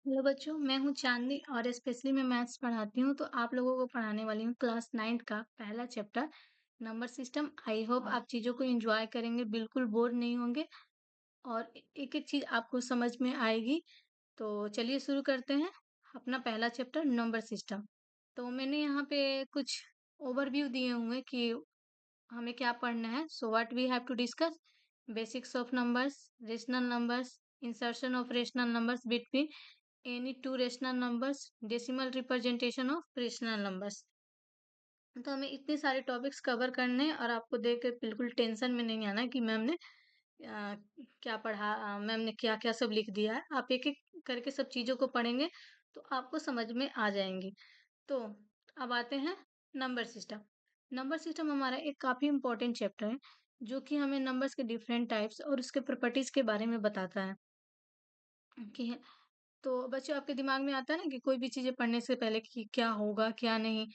Hello बच्चों, मैं हूँ चांदनी और स्पेशली मैं मैथ्स पढ़ाती हूँ। तो आप लोगों को पढ़ाने वाली हूँ क्लास 9 का पहला chapter number system. I hope आप चीज़ों को एंजॉय करेंगे, बिल्कुल बोर नहीं होंगे और एक एक चीज़ आपको समझ में आएगी। तो चलिए शुरू करते हैं अपना पहला चैप्टर नंबर सिस्टम। तो मैंने यहाँ पे कुछ ओवरव्यू दिए हुए कि हमें क्या पढ़ना है। So what we have to discuss: basics of numbers, rational numbers, insertion of rational numbers between any two rational numbers, decimal representation of rational numbers। तो हमें इतने सारे टॉपिक्स कवर करने हैं और आपको देख के बिल्कुल टेंशन में नहीं आना कि मैम ने क्या पढ़ा, मैम ने क्या क्या सब लिख दिया है। आप एक एक करके सब चीज़ों को पढ़ेंगे तो आपको समझ में आ जाएंगी। तो अब आते हैं नंबर सिस्टम। नंबर सिस्टम हमारा एक काफ़ी इंपॉर्टेंट चैप्टर है जो कि हमें नंबर्स के डिफरेंट टाइप्स और उसके प्रॉपर्टीज के बारे में बताता है कि तो बच्चों आपके दिमाग में आता है ना कि कोई भी चीज़ें पढ़ने से पहले कि क्या होगा क्या नहीं।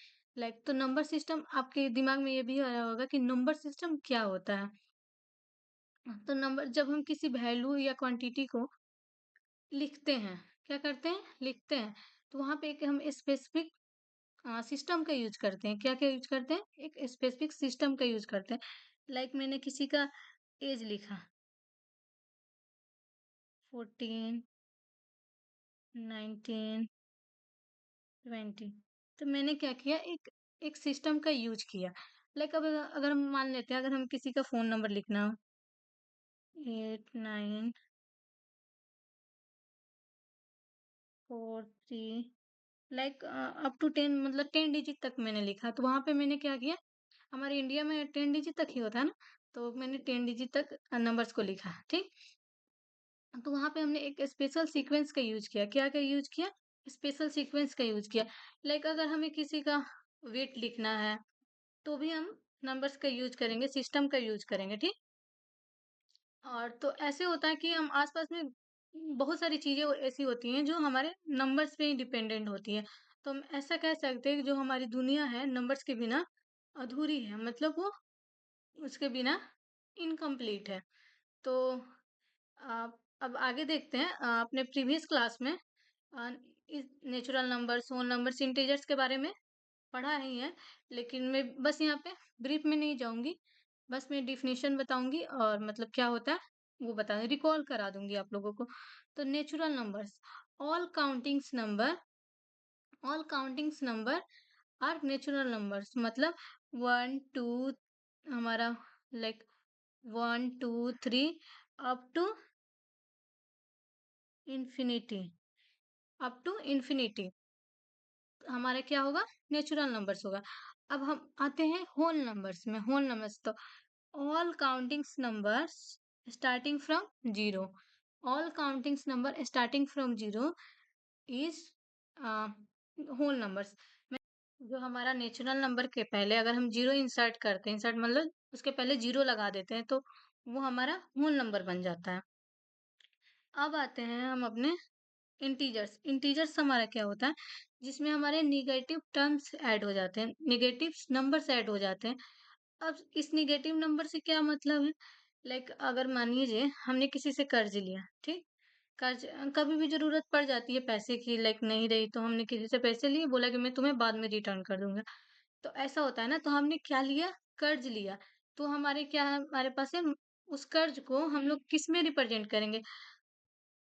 तो नंबर सिस्टम आपके दिमाग में ये भी आया होगा कि नंबर सिस्टम क्या होता है। तो नंबर जब हम किसी वैल्यू या क्वांटिटी को लिखते हैं, क्या करते हैं, लिखते हैं, तो वहां पे एक हम स्पेसिफिक सिस्टम का यूज करते हैं। क्या क्या यूज करते हैं? एक स्पेसिफिक सिस्टम का यूज करते हैं। मैंने किसी का एज लिखा 14, 19, 20। तो मैंने क्या किया, एक एक सिस्टम का यूज किया। अब अगर हम मान लेते हैं, अगर हम किसी का फोन नंबर लिखना हो 8943, अप टू 10, मतलब 10 डिजिट तक मैंने लिखा। तो वहां पे मैंने क्या किया, हमारे इंडिया में 10 डिजिट तक ही होता है ना, तो मैंने 10 डिजिट तक नंबर्स को लिखा। ठीक। तो वहां पे हमने एक स्पेशल सीक्वेंस का यूज किया। क्या का यूज किया? स्पेशल सीक्वेंस का यूज किया। अगर हमें किसी का वेट लिखना है तो भी हम नंबर्स का यूज करेंगे, सिस्टम का यूज करेंगे। ठीक। और तो ऐसे होता है कि हम आसपास में बहुत सारी चीजें ऐसी होती हैं जो हमारे नंबर्स पे ही डिपेंडेंट होती है। तो हम ऐसा कह सकते हैं कि जो हमारी दुनिया है नंबर्स के बिना अधूरी है, मतलब वो उसके बिना इनकम्प्लीट है। तो अब आगे देखते हैं। अपने प्रीवियस क्लास में अ, इस natural numbers, whole numbers, integers के बारे में पढ़ा ही है, लेकिन मैं बस यहाँ पे ब्रीफ में नहीं जाऊंगी। बस मैं डिफिनेशन बताऊंगी और मतलब क्या होता है वो बता रिकॉल करा दूंगी आप लोगों को। तो natural numbers, all countings number, all countings number are natural numbers. मतलब 1 2 हमारा, like 1 2 3 up to infinity, up to infinity हमारा क्या होगा, नेचुरल नंबर्स होगा। अब हम आते हैं होल नंबर्स में। होल नंबर्स तो all countings numbers starting from zero, all countings number starting from zero is whole numbers। जो हमारा नेचुरल नंबर के पहले अगर हम जीरो इंसर्ट करते हैं, इंसर्ट मतलब उसके पहले जीरो लगा देते हैं, तो वो हमारा होल नंबर बन जाता है। अब आते हैं हम अपने इंटीजर्स। इंटीजर्स हमारा क्या होता है, जिसमें हमारे निगेटिव टर्म्स ऐड हो जाते हैं, निगेटिव नंबर्स ऐड हो जाते हैं। अब इस निगेटिव नंबर से क्या मतलब है, अगर मान लीजिए हमने किसी से कर्ज लिया। ठीक। कर्ज कभी भी जरूरत पड़ जाती है पैसे की, नहीं रही तो हमने किसी से पैसे लिए, बोला कि मैं तुम्हें बाद में रिटर्न कर दूंगा। तो ऐसा होता है ना, तो हमने क्या लिया, कर्ज लिया। तो हमारे क्या है, हमारे पास है, उस कर्ज को हम लोग किस में रिप्रेजेंट करेंगे,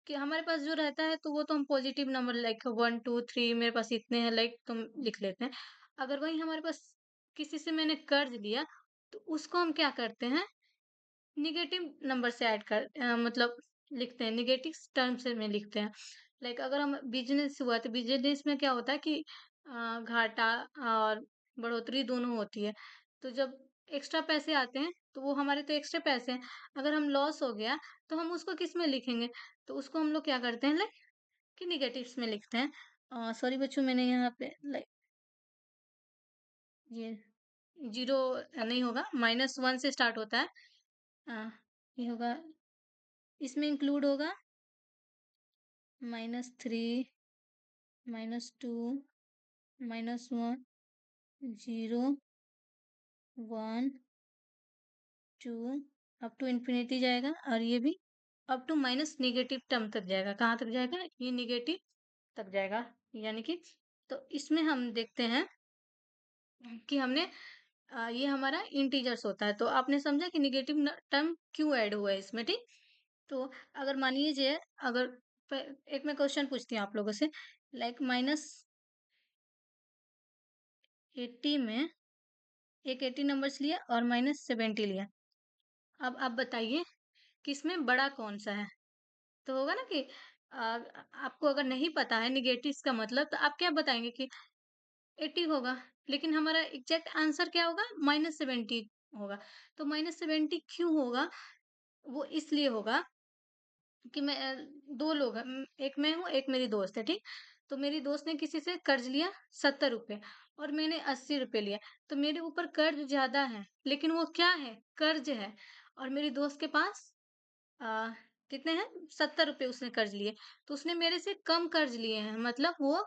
कि हमारे पास जो रहता है तो वो तो हम पॉजिटिव नंबर 1 2 3 मेरे पास इतने हैं तुम लिख लेते हैं। अगर वही हमारे पास किसी से मैंने कर्ज लिया तो उसको हम क्या करते हैं, निगेटिव नंबर से ऐड कर मतलब लिखते हैं, निगेटिव टर्म से में लिखते हैं। अगर हम बिजनेस हुआ तो बिजनेस में क्या होता है कि घाटा और बढ़ोतरी दोनों होती है। तो जब एक्स्ट्रा पैसे आते हैं तो वो हमारे तो एक्स्ट्रा पैसे हैं। अगर हम लॉस हो गया तो हम उसको किस में लिखेंगे, तो उसको हम लोग क्या करते हैं, कि निगेटिव्स में लिखते हैं। सॉरी बच्चों, मैंने यहाँ पे ये जीरो नहीं होगा, -1 से स्टार्ट होता है। ये होगा, इसमें इंक्लूड होगा -3, -2, -1, 0, 1, 2, अप टू इन्फिनिटी जाएगा। और ये भी up to minus negative term तक जाएगा। कहाँ तक जाएगा, ये निगेटिव तक जाएगा, यानी कि तो इसमें हम देखते हैं कि हमने ये हमारा इंटीजर्स होता है, तो आपने समझा कि नेगेटिव टर्म क्यों ऐड हुआ है इसमें, ठीक। तो अगर मान लीजिए, अगर एक मैं क्वेश्चन पूछती हूँ आप लोगों से, लाइक -80 में एक 80 नंबर्स लिया और -70 लिया। अब आप बताइए कि इसमें बड़ा कौन सा है। तो होगा ना कि आपको अगर नहीं पता है निगेटिव्स का मतलब, तो आप क्या बताएंगे कि 80 होगा, लेकिन हमारा एग्जैक्ट आंसर क्या होगा, -70 होगा। तो -70 क्यों होगा, वो इसलिए होगा कि मैं 2 लोग हैं, एक मैं हूँ, एक मेरी दोस्त है, ठीक? तो मेरी दोस्त ने किसी से कर्ज लिया 70 रुपए और मैंने 80 रुपए लिया, तो मेरे ऊपर कर्ज ज़्यादा है, लेकिन वो क्या है? कर्ज है। और मेरी दोस्त के पास अ, कितने हैं? 70 रुपए उसने कर्ज लिए, तो उसने मेरे से कम कर्ज लिए हैं, मतलब वो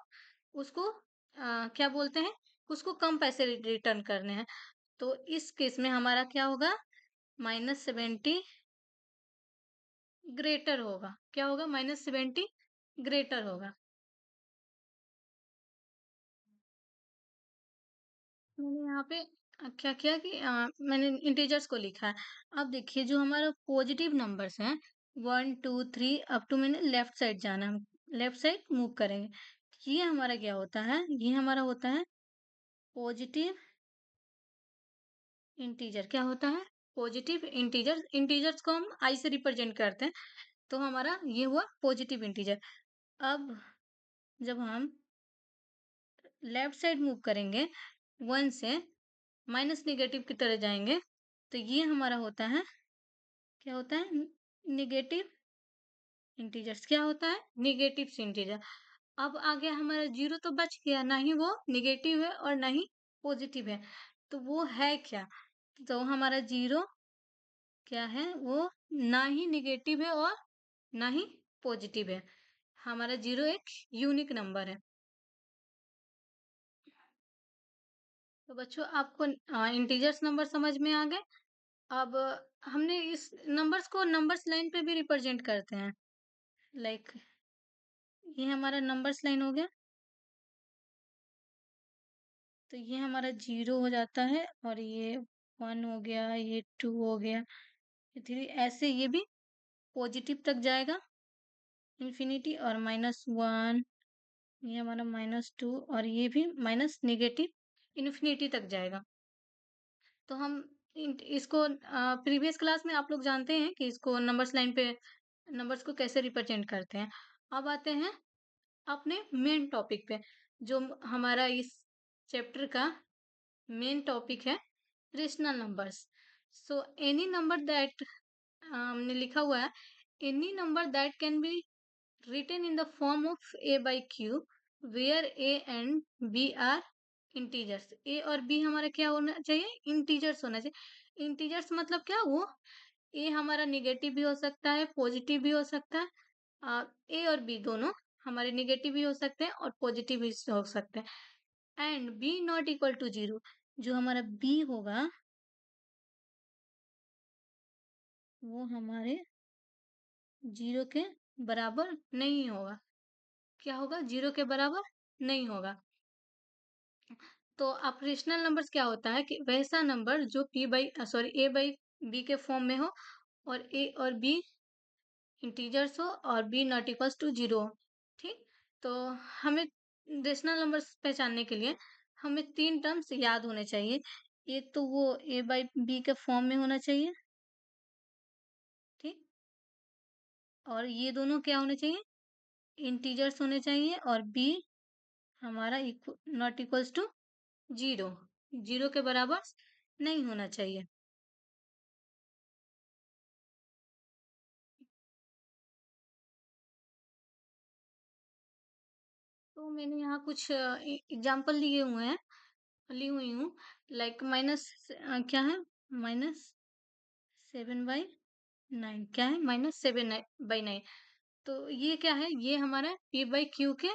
उसको क्या बोलते हैं? उसको कम पैसे रिटर्न करने हैं। तो इस केस में हमारा क्या होगा? -70 ग्रेटर होगा। क्या होगा? -70 ग्रेटर होगा। मैंने यहाँ पे क्या किया कि मैंने इंटीजर्स को लिखा है। अब देखिए जो हमारा पॉजिटिव नंबर्स हैं 1, 2, 3 अप टू, मैंने लेफ्ट साइड जाना है, लेफ्ट साइड मूव करेंगे। ये हमारा क्या होता है? ये हमारा होता है पॉजिटिव इंटीजर। क्या होता है? Positive integer. इंटीजर्स को हम आई से रिप्रेजेंट करते हैं, तो हमारा ये हुआ पॉजिटिव इंटीजर। अब जब हम लेफ्ट साइड मूव करेंगे 1 से माइनस नेगेटिव की तरह जाएंगे, तो ये हमारा होता है, क्या होता है? Negative integers. क्या होता है? Negative integer. अब आ गया हमारा जीरो, तो बच गया, ना ही वो नेगेटिव है और ना ही पॉजिटिव है, तो वो है क्या? तो हमारा जीरो क्या है? वो ना ही नेगेटिव है और ना ही पॉजिटिव है। हमारा जीरो एक यूनिक नंबर है। तो बच्चों आपको इंटीजर्स नंबर समझ में आ गए। अब हमने इस नंबर्स को नंबर्स लाइन पे भी रिप्रेजेंट करते हैं, लाइक ये हमारा नंबर्स लाइन हो गया, तो ये हमारा जीरो हो जाता है, और ये 1 हो गया, ये 2 हो गया, ये 3, ऐसे ये भी पॉजिटिव तक जाएगा इन्फिनिटी, और -1, ये हमारा -2, और ये भी माइनस नेगेटिव इन्फिनिटी तक जाएगा। तो हम इसको प्रीवियस क्लास में आप लोग जानते हैं कि इसको नंबर्स लाइन पे नंबर्स को कैसे रिप्रेजेंट करते हैं। अब आते हैं अपने मेन टॉपिक पे, जो हमारा इस चैप्टर का मेन टॉपिक है, rational numbers. So any number that, हमने लिखा हुआ है, any number that can be written in the form of a by q where a and b are integers। a और b हमारा क्या होना चाहिए? इंटीजर्स होना चाहिए। इंटीजर्स मतलब क्या? वो a हमारा निगेटिव भी हो सकता है, पॉजिटिव भी हो सकता है। a और b दोनों हमारे निगेटिव भी हो सकते हैं और पॉजिटिव भी हो सकते हैं। And b not equal to zero, जो हमारा b होगा वो हमारे जीरो के बराबर नहीं होगा। क्या होगा? जीरो के बराबर नहीं होगा। तो ऑपरेशनल नंबर्स क्या होता है कि वैसा नंबर जो ए बाई बी के फॉर्म में हो, और ए और बी इंटीजर्स हो, और b not equals to zero हो, ठीक। तो हमें रेशनल नंबर्स पहचानने के लिए हमें 3 टर्म्स याद होने चाहिए। एक तो वो ए बाई बी के फॉर्म में होना चाहिए, ठीक। और ये दोनों क्या होने चाहिए? इंटीजर्स होने चाहिए, और बी हमारा not equals to zero, zero के बराबर नहीं होना चाहिए। तो मैंने यहाँ कुछ एग्जाम्पल लिए हुए हैं, ली हुई हूँ, लाइक क्या है? -7/9। क्या है? -7/9। तो ये क्या है? ये हमारा p बाई क्यू के,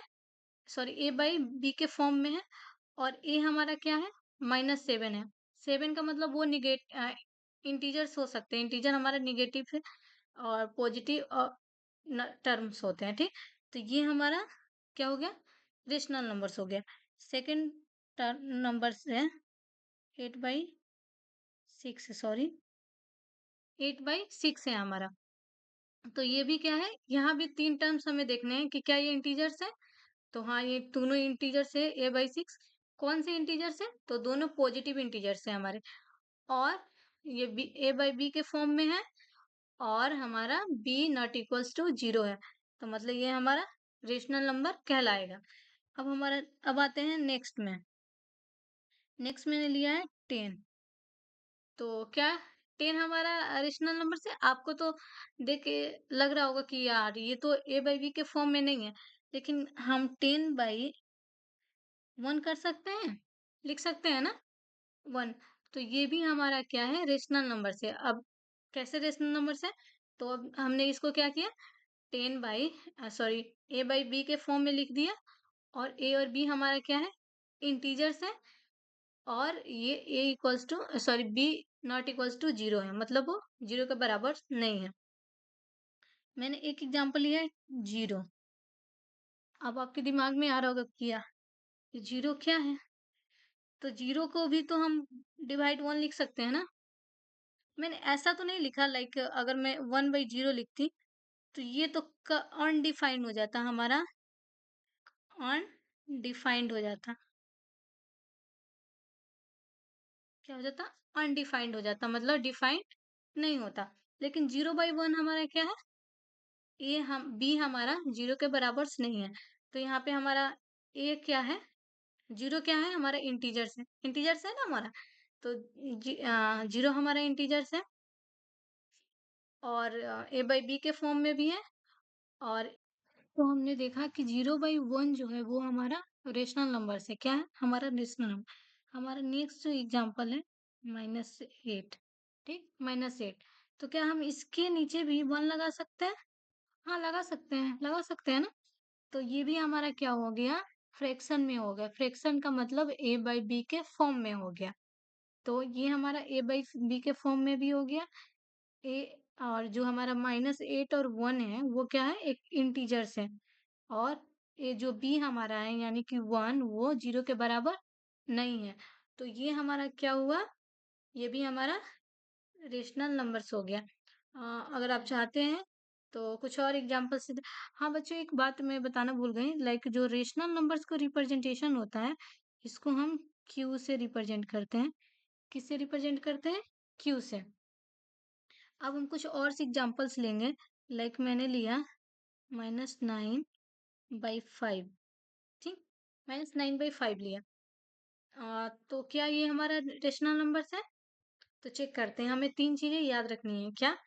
सॉरी a बाई b के फॉर्म में है, और a हमारा क्या है? -7 है। 7 का मतलब वो इंटीजर्स हो सकते हैं, इंटीजर हमारा निगेटिव है और पॉजिटिव और टर्म्स होते हैं, ठीक। तो ये हमारा क्या हो गया, रेशनल नंबर्स हो गया। सेकंड नंबर्स है 8/6, सॉरी 8/6 है हमारा। तो ये भी क्या है, यहाँ भी 3 टर्म्स हमें देखने हैं कि क्या ये इंटीजर्स है? तो हाँ, ये दोनों इंटीजर्स है a/6। कौन से इंटीजर्स है? तो दोनों पॉजिटिव इंटीजर्स है हमारे। और ये b a/b के फॉर्म में है और हमारा b नॉट इक्वल्स टू 0 है। तो मतलब ये हमारा रेशनल नंबर कहलाएगा। अब आते हैं नेक्स्ट में। नेक्स्ट मैंने लिया है 10। तो क्या 10 हमारा रेशनल नंबर से आपको तो देख के लग रहा होगा कि यार ये तो a/b के फॉर्म में नहीं है, लेकिन हम 10/1 कर सकते हैं, लिख सकते हैं ना 1। तो ये भी हमारा क्या है, रेशनल नंबर से। अब कैसे रेशनल नंबर से? तो अब हमने इसको क्या किया, 10/a/b के फॉर्म में लिख दिया। और a और b हमारा क्या है, इंटीजर्स है। और ये b नॉट इक्वल्स टू 0 है, मतलब वो 0 के बराबर नहीं है। मैंने एक एग्जांपल लिया है 0। अब आपके दिमाग में आ रहा होगा कि यार ये 0 क्या है? तो 0 को भी तो हम डिवाइड 1 लिख सकते हैं ना। मैंने ऐसा तो नहीं लिखा, लाइक अगर मैं 1/0 लिखती तो ये तो अनडिफाइंड हो जाता हमारा, अनडिफाइंड हो जाता। क्या हो जाता? अनडिफाइंड हो जाता, मतलब डिफाइंड नहीं होता। लेकिन 0/1 हमारा क्या है, ए हम बी हमारा 0 के बराबर नहीं है। तो यहाँ पे हमारा ए क्या है, 0 क्या है, हमारा इंटीजर्स है। इंटीजर्स है ना हमारा। तो 0 हमारा इंटीजर्स है। और a/b के फॉर्म में भी है। और तो हमने देखा कि 0/1 जो है वो हमारा रेशनल नंबर से क्या है, हमारा रेशनल नंबर। हमारा नेक्स्ट जो एग्जांपल है -8। ठीक, -8। तो क्या हम इसके नीचे भी 1 लगा सकते हैं? हाँ, लगा सकते हैं, लगा सकते हैं ना। तो ये भी हमारा क्या हो गया, फ्रैक्शन में हो गया। फ्रैक्शन का मतलब a/b के फॉर्म में हो गया। तो ये हमारा a/b के फॉर्म में भी हो गया। ए और जो हमारा -8 और 1 है वो क्या है, एक इंटीजर्स है। और ये जो b हमारा है यानी कि 1, वो 0 के बराबर नहीं है। तो ये हमारा क्या हुआ, ये भी हमारा रेशनल नंबर्स हो गया। अगर आप चाहते हैं तो कुछ और एग्जांपल से। हाँ बच्चों, एक बात मैं बताना भूल गई, लाइक जो रेशनल नंबर्स का रिप्रेजेंटेशन होता है, इसको हम q से रिप्रेजेंट करते हैं। किससे रिप्रेजेंट करते हैं? q से। अब हम कुछ और एग्जांपल्स लेंगे। लाइक मैंने लिया -9/5। ठीक, -9/5 लिया। तो क्या ये हमारा रेशनल नंबर्स है? तो चेक करते हैं। हमें 3 चीजें याद रखनी है। क्या?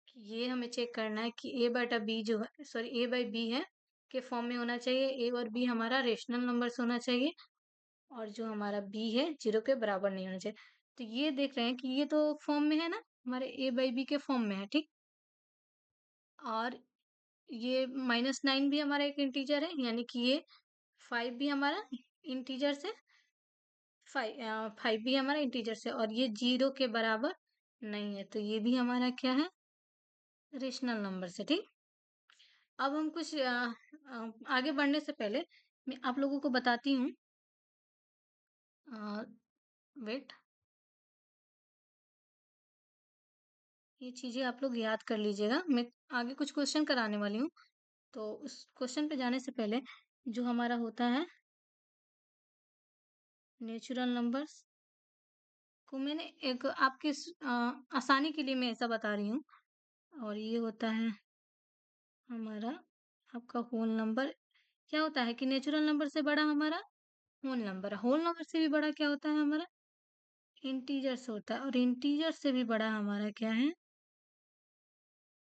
कि ये हमें चेक करना है कि a/b जो है, सॉरी a/b है के फॉर्म में होना चाहिए। a और b हमारा रेशनल नंबर्स होना चाहिए। और जो हमारा b है 0 के बराबर नहीं होना चाहिए। तो ये देख रहे हैं कि ये तो फॉर्म में है ना, हमारे a/b के फॉर्म में है। ठीक, और ये -9 भी हमारा एक इंटीजर है, यानी कि ये 5 भी हमारा इंटीजर से, 5 भी हमारा इंटीजर से, और ये 0 के बराबर नहीं है। तो ये भी हमारा क्या है, रेशनल नंबर से। ठीक, अब हम कुछ आगे बढ़ने से पहले मैं आप लोगों को बताती हूँ। वेट, ये चीजें आप लोग याद कर लीजिएगा। मैं आगे कुछ क्वेश्चन कराने वाली हूँ। तो उस क्वेश्चन पे जाने से पहले जो हमारा होता है नेचुरल नंबर्स को, मैंने एक आपके आसानी के लिए मैं ऐसा बता रही हूँ। और ये होता है हमारा आपका होल नंबर। क्या होता है कि नेचुरल नंबर से बड़ा हमारा होल नंबर, होल नंबर से भी बड़ा क्या होता है हमारा, इंटीजर्स होता है। और इंटीजर से भी बड़ा हमारा क्या है,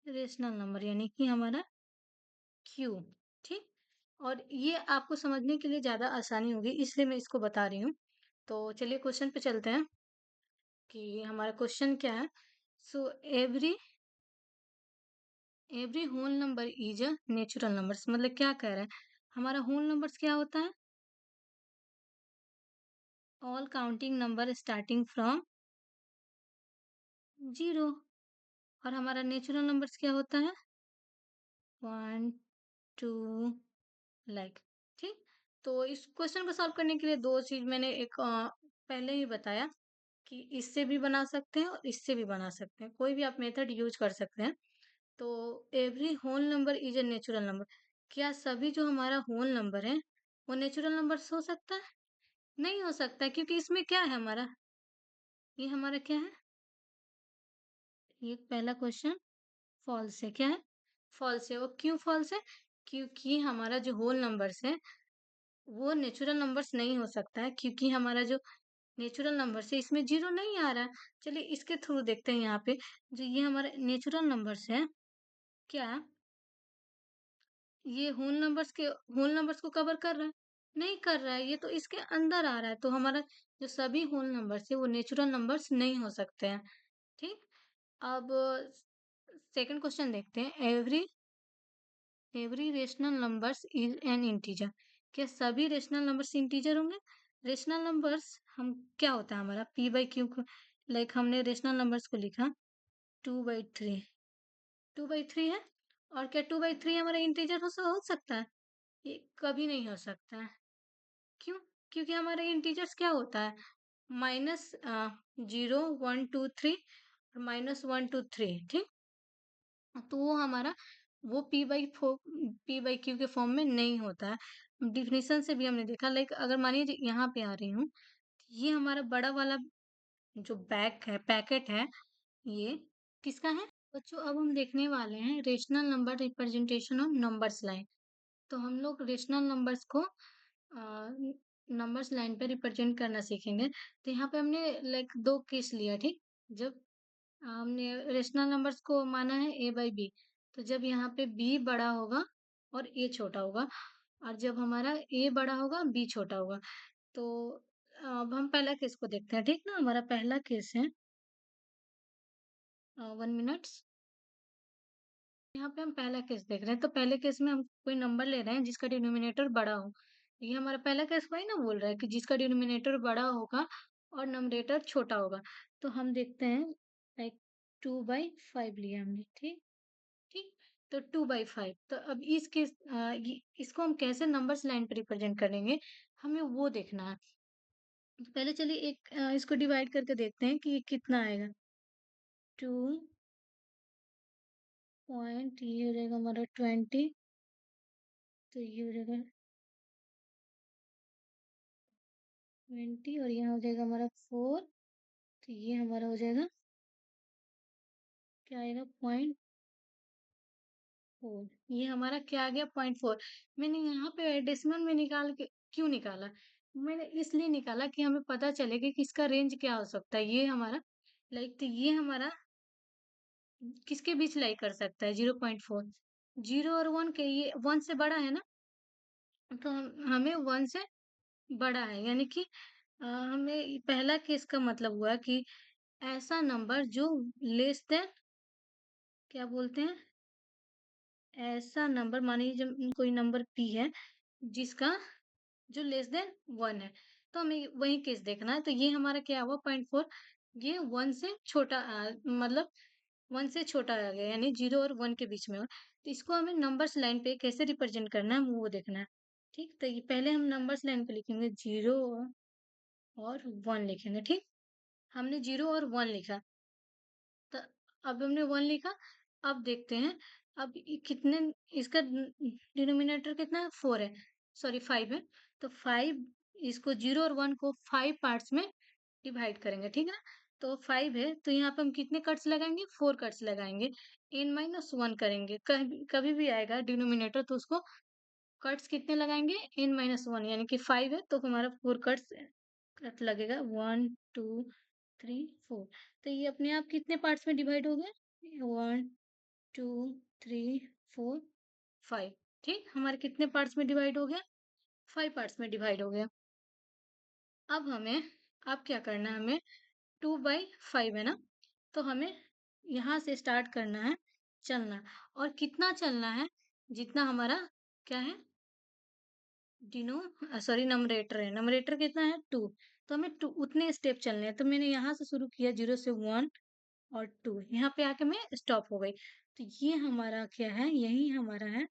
रेशनल नंबर, यानी कि हमारा क्यू। ठीक, और ये आपको समझने के लिए ज्यादा आसानी होगी, इसलिए मैं इसको बता रही हूँ। तो चलिए क्वेश्चन पे चलते हैं कि हमारा क्वेश्चन क्या है। So every whole number is a natural numbers, मतलब क्या कह रहा है, हमारा होल नंबर्स क्या होता है, all counting number starting from 0। और हमारा नेचुरल नंबर्स क्या होता है, 1, 2, लाइक, ठीक। तो इस क्वेश्चन को सॉल्व करने के लिए दो चीज मैंने एक पहले ही बताया कि इससे भी बना सकते हैं और इससे भी बना सकते हैं, कोई भी आप मेथड यूज कर सकते हैं। तो every whole number is a natural number, क्या सभी जो हमारा होल नंबर है वो नेचुरल नंबर हो सकता है? नहीं हो सकता है, क्योंकि इसमें क्या है हमारा, ये हमारा क्या है, ये पहला क्वेश्चन फॉल्स है। क्या है? फॉल्स है। वो क्यों फॉल्स है? क्योंकि हमारा जो होल नंबर्स है वो नेचुरल नंबर्स नहीं हो सकता है, क्योंकि हमारा जो नेचुरल नंबर्स है इसमें जीरो नहीं आ रहा है। चलिए इसके थ्रू देखते हैं। यहाँ पे जो ये हमारे नेचुरल नंबर्स है, क्या ये होल नंबर्स को कवर कर रहा है? नहीं कर रहा है, ये तो इसके अंदर आ रहा है। तो हमारा जो सभी होल नंबर्स है वो नेचुरल नंबर्स नहीं हो सकते हैं। ठीक। अब सेकंड क्वेश्चन देखते हैं। Every rational numbers is an integer, क्या सभी रेशनल नंबर्स इंटीजर होंगे? रेशनल नंबर्स हम क्या होता है हमारा पी बाई क्यू को, लाइक हमने रेशनल नंबर्स को लिखा 2/3, 2/3 है। और क्या 2/3 हमारा इंटीजर हो सकता है? ये कभी नहीं हो सकता है। क्यों? क्योंकि हमारा इंटीजर्स क्या होता है, माइनस 0 1 2 3 और -1 2 3। ठीक। तो वो हमारा वो पी बाई क्यू के फॉर्म में नहीं होता है। डिफिनेशन से भी हमने देखा, लाइक अगर मानिए यहाँ पे आ रही हूँ, ये हमारा बड़ा वाला जो बैक है पैकेट है, ये किसका है बच्चों? अब हम देखने वाले हैं rational number representation of numbers line. तो हम लोग रेशनल नंबर्स को नंबर्स लाइन पे रिप्रेजेंट करना सीखेंगे। तो यहाँ पे हमने लाइक दो केस लिया। ठीक। जब हमने रेशनल नंबर्स को माना है ए बाई बी, तो जब यहाँ पे बी बड़ा होगा और ए छोटा होगा, और जब हमारा ए बड़ा होगा बी छोटा होगा। तो अब हम पहला केस को देखते हैं। ठीक ना, हमारा पहला केस है 1 मिनट्स। यहाँ पे हम पहला केस देख रहे हैं। तो पहले केस में हम कोई नंबर ले रहे हैं जिसका डिनोमिनेटर बड़ा हो। ये हमारा पहला केस वही ना बोल रहा है कि जिसका डिनोमिनेटर बड़ा होगा और नंबरेटर छोटा होगा। तो हम देखते हैं लाइक 2/5 लिया हमने। ठीक। ठीक। तो 2/5। तो अब इसको हम कैसे नंबर्स लाइन पे रिप्रेजेंट करेंगे, हमें वो देखना है। तो पहले चलिए इसको डिवाइड करके देखते हैं कि ये कितना आएगा। 2 पॉइंट, ये हो जाएगा हमारा 20, तो ये हो जाएगा 20, और यहाँ हो जाएगा हमारा 4, तो ये हमारा हो जाएगा क्या आएगा 0.4। ये हमारा क्या आ गया 0.4। मैंने यहाँ पे डेसिमल में निकाल के क्यों निकाला, मैंने इसलिए निकाला कि हमें पता चले कि किसका रेंज क्या हो सकता है। ये हमारा लाइक, तो ये हमारा किसके बीच लाई कर सकता है 0.4, 0 और 1 के, ये 1 से बड़ा है ना। तो हमें 1 से बड़ा है, यानी कि हमें पहला केस का मतलब हुआ कि ऐसा नंबर जो लेस देन, क्या बोलते हैं, ऐसा नंबर, मानिए जब कोई नंबर पी है जिसका जो लेस देन 1 है, तो हमें वही केस देखना है। तो ये हमारा क्या हुआ 0.4, ये 1 से छोटा मतलब 1 से छोटा आ गया, यानी 0 और 1 के बीच में हो। तो इसको हमें नंबर्स लाइन पे कैसे रिप्रेजेंट करना है वो देखना है। ठीक। तो ये पहले हम नंबर्स लाइन पे लिखेंगे 0 और 1 लिखेंगे। ठीक। हमने 0 और 1 लिखा। तो अब हमने 1 लिखा। अब देखते हैं, अब कितने, इसका डिनोमिनेटर कितना है 4 है, सॉरी 5 है। तो 5, इसको 0 और 1 को 5 पार्ट्स में डिवाइड करेंगे। ठीक है। तो 5 है, तो यहाँ पे हम कितने कट्स लगाएंगे, 4 कट्स लगाएंगे। n-1 करेंगे, कभी कभी भी आएगा डिनोमिनेटर तो उसको कट्स कितने लगाएंगे, n-1, यानी कि 5 है तो हमारा 4 कट लगेगा, 1 2 3 4। तो ये अपने आप कितने पार्ट्स में डिवाइड हो गए, 1 2 3 4 5। ठीक। हमारे कितने पार्ट्स में डिवाइड हो गया, 5 पार्ट्स में डिवाइड हो गया। अब क्या करना है, हमें 2/5 है ना, तो हमें यहाँ से स्टार्ट करना है चलना। और कितना चलना है, जितना हमारा क्या है, नमरेटर है। नमरेटर कितना है 2, तो हमें 2 उतने स्टेप चलने हैं। तो मैंने यहाँ से शुरू किया 0 से 1 और 2, यहाँ पे आके मैं स्टॉप हो गई। तो ये हमारा क्या है, यही हमारा है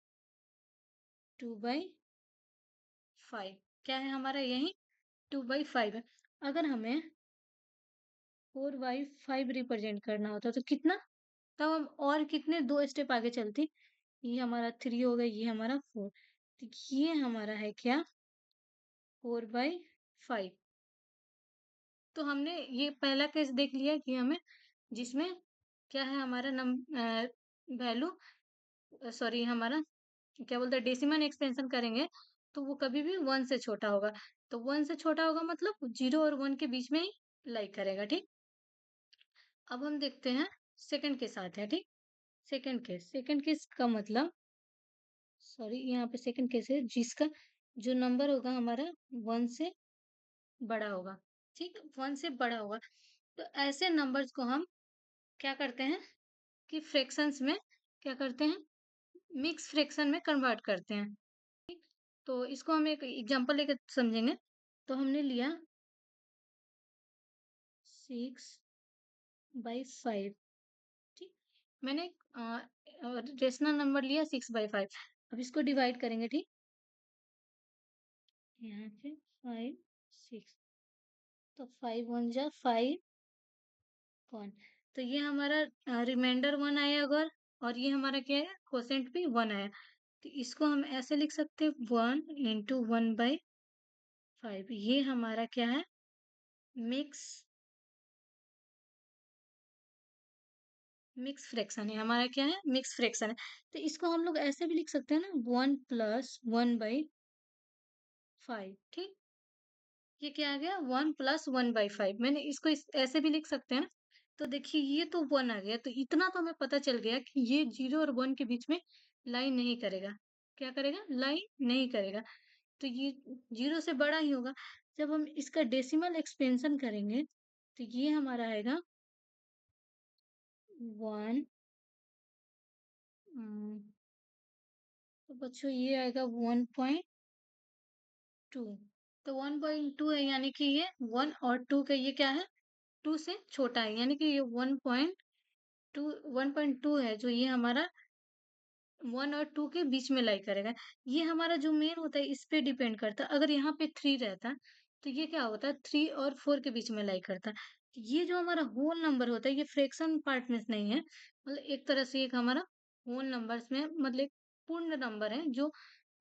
2/5। 5 क्या है हमारा, यही 2/5 है। अगर हमें 4/5 रिप्रेजेंट करना होता तो कितना, तब हम और कितने 2 स्टेप आगे चलती, ये हमारा 3 हो गया, ये हमारा 4, तो ये हमारा है क्या, 4/5। तो हमने ये पहला केस देख लिया कि हमें, जिसमें क्या है हमारा वैल्यू, सॉरी हमारा क्या बोलते हैं, डेसिमल एक्सपेंशन करेंगे तो वो कभी भी 1 से छोटा होगा। तो 1 से छोटा होगा मतलब 0 और 1 के बीच में ही लाई करेगा, ठीक। अब हम देखते हैं सेकंड के साथ है, ठीक। सेकंड केस का मतलब, सॉरी यहाँ पे सेकंड केस है जिसका जो नंबर होगा हमारा 1 से बड़ा होगा, ठीक, 1 से बड़ा होगा। तो ऐसे नंबर्स को हम क्या करते हैं कि फ्रैक्शंस में क्या करते हैं, मिक्स फ्रैक्शन में कन्वर्ट करते हैं। तो इसको हम एक एग्जांपल लेकर समझेंगे। तो हमने लिया 6/5, ठीक। मैंने रेशनल नंबर लिया 6/5। अब इसको डिवाइड करेंगे, ठीक। यहाँ पे 5 6, तो 5 1 जा 5 1, तो ये हमारा रिमाइंडर 1 आया अगर, और ये हमारा क्या है, कोसेंट भी 1 आया, तो इसको हम ऐसे लिख सकते हैं 1 इंटू 1/5। ये हमारा क्या है, मिक्स मिक्स फ्रैक्शन है, हमारा क्या है, मिक्स फ्रैक्शन है। तो इसको हम लोग ऐसे भी लिख सकते हैं ना, 1+1/5, ठीक। ये क्या आ गया, 1+1/5। मैंने इसको ऐसे भी लिख सकते हैं ना। तो देखिए ये तो 1 आ गया, तो इतना तो हमें पता चल गया कि ये 0 और 1 के बीच में लाई नहीं करेगा। क्या करेगा, लाई नहीं करेगा। तो ये 0 से बड़ा ही होगा। जब हम इसका डेसिमल एक्सपेंशन करेंगे तो ये हमारा आएगा 1, तो बच्चों ये आएगा 1.2। तो 1.2 है, यानी कि ये 1 और 2 का ये क्या है, 2 से छोटा है, यानी कि ये 1.2 है, जो ये हमारा 1 और 2 के बीच में लाई करेगा। ये हमारा जो मेन होता है इस पे डिपेंड करता है। अगर यहाँ पे 3 रहता तो ये क्या होता है, 3 और 4 के बीच में लाई करता। ये जो हमारा होल नंबर होता है ये फ्रैक्शन पार्ट में नहीं है, मतलब एक तरह से एक हमारा होल नंबर्स में, मतलब एक पूर्ण नंबर है जो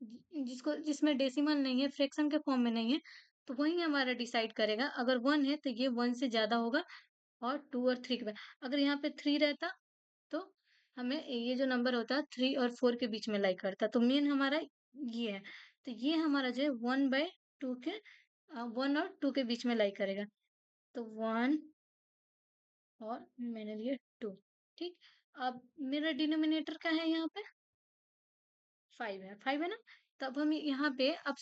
जिसमें डेसिमल नहीं है, फ्रैक्शन के फॉर्म में नहीं है। तो वही हमारा डिसाइड करेगा। अगर 1 है तो ये 1 से ज्यादा होगा, और 2 और 3 के बाद। अगर यहाँ पे 3 रहता तो हमें ये जो नंबर होता है 3 और 4 के बीच में लाई करता। तो मेन हमारा ये है। तो ये हमारा जो है 1/2 के 1 और 2 के बीच में लाई करेगा। तो 1 और मैंने लिए 2, ठीक। अब मेरा डिनोमिनेटर क्या है, यहाँ पे 5 है ना। तब हम यहाँ पे अब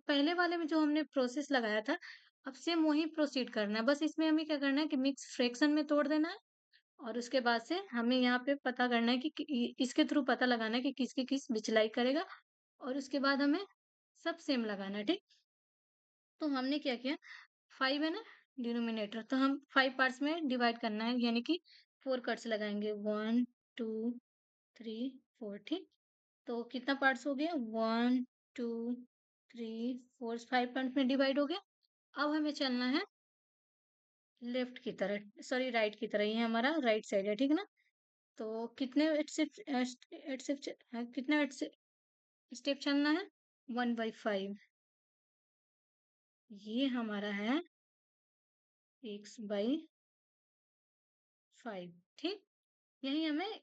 पहले वाले में जो हमने प्रोसेस लगाया था, अब सेम वही प्रोसीड करना है। बस इसमें हमें क्या करना है कि मिक्स फ्रैक्शन में तोड़ देना है, और उसके बाद से हमें यहाँ पे पता करना है कि इसके थ्रू पता लगाना है कि किसकी किस बिचलाई करेगा, और उसके बाद हमें सब सेम लगाना है, ठीक। तो हमने क्या किया, 5 है ना डिनोमिनेटर, तो हम 5 पार्ट्स में डिवाइड करना है, यानी कि 4 कट्स लगाएंगे, 1 2 3 4, ठीक। तो कितना पार्ट्स हो गया, 1 2 3 4, 5 पार्ट्स में डिवाइड हो गया। अब हमें चलना है लेफ्ट की तरह, सॉरी राइट की तरह, ये हमारा राइट साइड है, ठीक ना। तो कितने कितने स्टेप चलना है, 1/5। ये हमारा है x/5, ठीक। यही हमें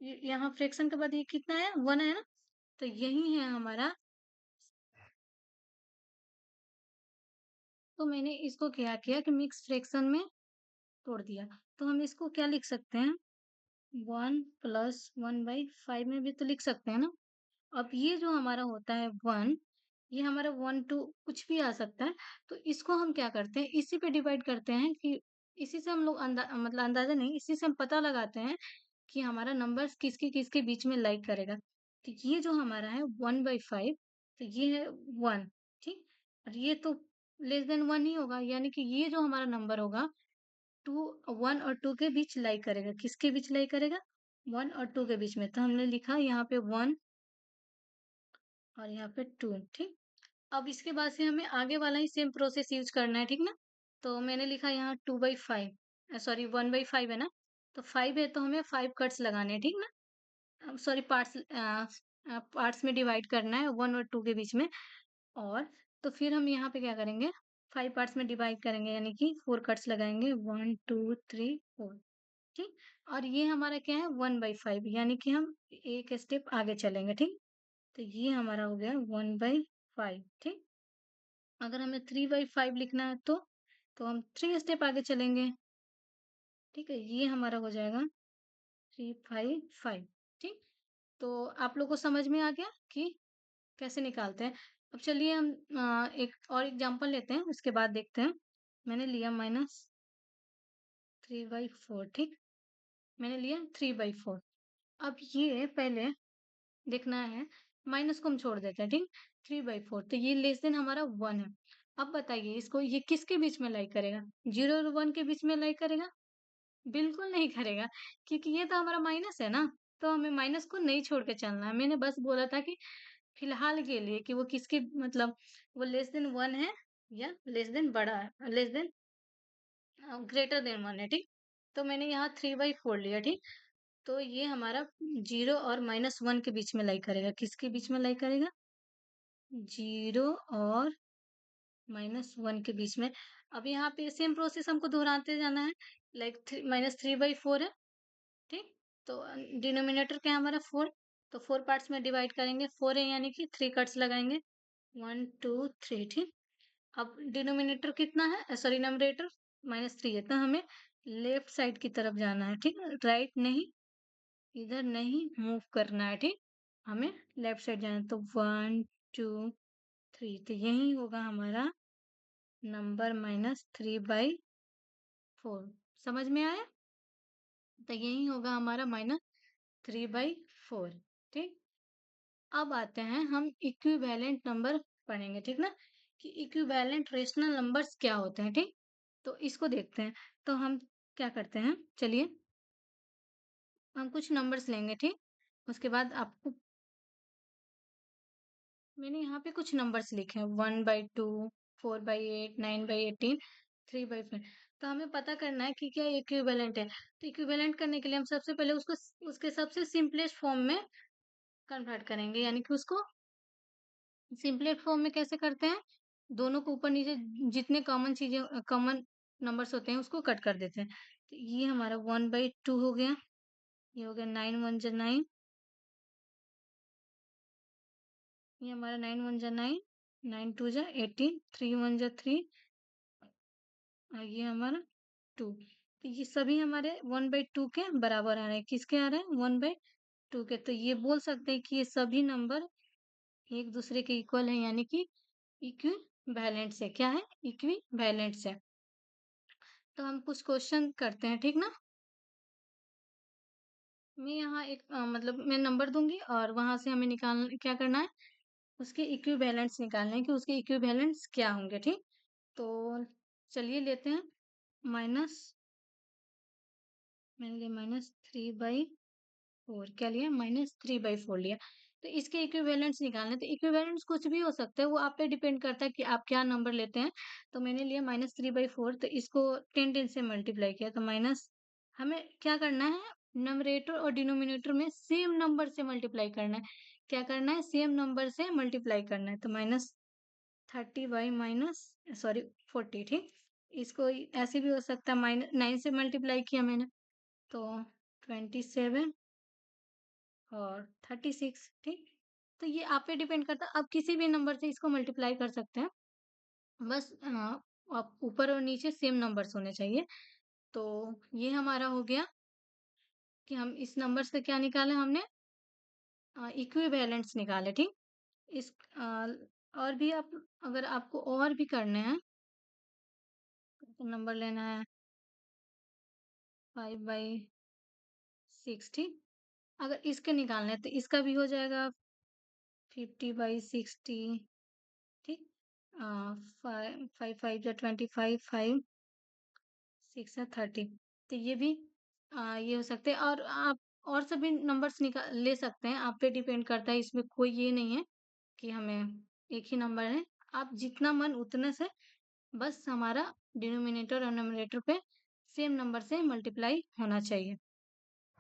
यहाँ फ्रैक्शन के बाद ये कितना है, 1 है ना। तो यही है हमारा। तो मैंने इसको क्या किया कि मिक्स फ्रैक्शन में तोड़ दिया। तो हम इसको क्या लिख सकते हैं, 1+1/5 में भी तो लिख सकते हैं ना। अब ये जो हमारा होता है 1, ये हमारा 1 2 कुछ भी आ सकता है। तो इसको हम क्या करते हैं, इसी पे डिवाइड करते हैं कि इसी से हम लोग मतलब अंदाजा नहीं, इसी से हम पता लगाते हैं कि हमारा नंबर्स किसके किसके बीच में लाइक करेगा। तो ये जो हमारा है 1/5, तो ये है 1, ठीक। और ये तो लेस देन 1 ही होगा, यानी कि ये जो हमारा नंबर होगा 1 और 2 के बीच लाई करेगा। किसके बीच लाई करेगा, 1 और 2 के बीच में। तो हमने लिखा यहाँ पे 1 और यहाँ पे 2, ठीक। अब इसके बाद से हमें आगे वाला ही सेम प्रोसेस यूज़ करना है, ठीक ना? तो मैंने लिखा यहाँ 2/5 सॉरी 1/5 है ना? तो 5 है तो हमें 5 कट्स लगाने हैं, ठीक ना? सॉरी पार्ट्स में डिवाइड करना है 1 और 2 के बीच में। और तो फिर हम यहाँ पे क्या करेंगे 5 पार्ट्स में डिवाइड करेंगे यानी कि 4 कट्स लगाएँगे 1 2 3 4 ठीक? और ये हमारा क्या है 1/5 यानी कि हम एक स्टेप आगे चलेंगे, ठीक? तो ये हमारा हो गया 1/5 ठीक? अगर हमें 3/5 लिखना है तो हम 3 स्टेप आगे चलेंगे, ठीक है? ये हमारा हो जाएगा 3/5 ठीक? तो आप लोग को समझ में आ गया कि कैसे निकालते हैं? अब चलिए हम एक और एग्जांपल लेते हैं, उसके बाद देखते हैं। मैंने लिया -3/4 ठीक? मैंने लिया 3/4 अब ये पहले देखना है, माइनस को हम छोड़ देते हैं, ठीक? 3/4 तो ये लेस देन हमारा 1 है। अब बताइए इसको ये किसके बीच में लाई करेगा? 0 और 1 के बीच में लाई करेगा? बिल्कुल नहीं करेगा, क्योंकि ये तो हमारा माइनस है ना, तो हमें माइनस को नहीं छोड़ के चलना है। मैंने बस बोला था कि फिलहाल के लिए कि वो किसके मतलब वो लेस देन 1 है या लेस देन बड़ा है, लेस देन ग्रेटर देन 1 है, ठीक? तो मैंने यहाँ 3/4 लिया, ठीक? तो ये हमारा 0 और -1 के बीच में लाई करेगा। किसके बीच में लाई करेगा? 0 और -1 के बीच में। अब यहाँ पे सेम प्रोसेस हमको दोहराते जाना है। लाइक -3/4 है, ठीक? तो डिनोमिनेटर क्या है हमारा 4 तो 4 पार्ट्स में डिवाइड करेंगे। 4 है यानी कि 3 कट्स लगाएँगे। 1 2 3 ठीक? अब डिनोमिनेटर कितना है सॉरी न्यूमरेटर -3 है तो हमें लेफ्ट साइड की तरफ जाना है, ठीक है? राइट नहीं, इधर नहीं मूव करना है, ठीक? हमें लेफ्ट साइड जाना है तो 1 2 3 तो यही होगा हमारा नंबर -3/4 समझ में आया? तो यही होगा हमारा -3/4 ठीक? अब आते हैं हम इक्विवेलेंट नंबर पढ़ेंगे, ठीक ना? कि इक्विवेलेंट रेशनल नंबर्स क्या होते हैं, ठीक? तो इसको देखते हैं। तो हम क्या करते हैं, चलिए हम कुछ नंबर्स लेंगे, ठीक? उसके बाद आपको मैंने यहाँ पे कुछ नंबर्स लिखे हैं 1/2 4/8 9/18 3/5 तो हमें पता करना है कि क्या इक्विवेलेंट है। तो इक्विवेलेंट करने के लिए हम सबसे पहले उसको उसके सबसे सिंपलेस्ट फॉर्म में कन्वर्ट करेंगे यानी कि उसको सिंपलेस्ट फॉर्म में कैसे करते हैं? दोनों को ऊपर नीचे जितने कॉमन चीज़ें कॉमन नंबर्स होते हैं उसको कट कर देते हैं। तो ये हमारा 1/2 हो गया, ये हो गया 9 1 जा 9 ये हमारा 9 1 जा 9 9 2 जा 18 3 1 जा 3 और ये हमारा 2 तो ये सभी हमारे 1/2 के बराबर आ रहे हैं। किसके आ रहे हैं? 1/2 के। तो ये बोल सकते हैं कि ये सभी नंबर एक दूसरे के इक्वल हैं यानी कि इक्विवेलेंट है। क्या है? इक्विवेलेंट है। तो हम कुछ क्वेश्चन करते हैं, ठीक ना? मैं यहाँ एक मतलब मैं नंबर दूँगी और वहाँ से हमें क्या करना है, उसके इक्विवेलेंट्स निकालने हैं कि उसके इक्विवेलेंट्स क्या होंगे, ठीक? तो चलिए लेते हैं माइनस मैंने लिया -3/4 क्या लिया? -3/4 लिया। तो इसके इक्विवेलेंट्स निकालने हैं, तो इक्विवेलेंट्स कुछ भी हो सकता है, वो आप पे डिपेंड करता है कि आप क्या नंबर लेते हैं। तो मैंने लिया -3/4 तो इसको 10 से मल्टीप्लाई किया तो माइनस हमें क्या करना है, न्यूमरेटर और डिनोमिनेटर में सेम नंबर से मल्टीप्लाई करना है। क्या करना है? सेम नंबर से मल्टीप्लाई करना है। तो -30/-40 ठीक? इसको ऐसे भी हो सकता है -9 से मल्टीप्लाई किया मैंने, तो 27 और 36 ठीक? तो ये आप पे डिपेंड करता है, आप किसी भी नंबर से इसको मल्टीप्लाई कर सकते हैं। बस आप ऊपर और नीचे सेम नंबर्स होने चाहिए। तो ये हमारा हो गया कि हम इस नंबर से क्या निकाला हमने इक्विवेलेंट्स निकाले, ठीक? इस और भी आप अगर आपको और भी करने हैं, तो नंबर लेना है 5/6 ठीक? अगर इसके निकालने हैं, तो इसका भी हो जाएगा 50/60 ठीक? 5 5 जा 25 5 6 है 30 तो ये भी ये हो सकते हैं और आप और सभी नंबर्स ले सकते हैं। आप पे डिपेंड करता है, इसमें कोई ये नहीं है कि हमें एक ही नंबर है। आप जितना मन उतने से बस हमारा डिनोमिनेटर और न्यूमरेटर पे सेम नंबर से मल्टीप्लाई होना चाहिए।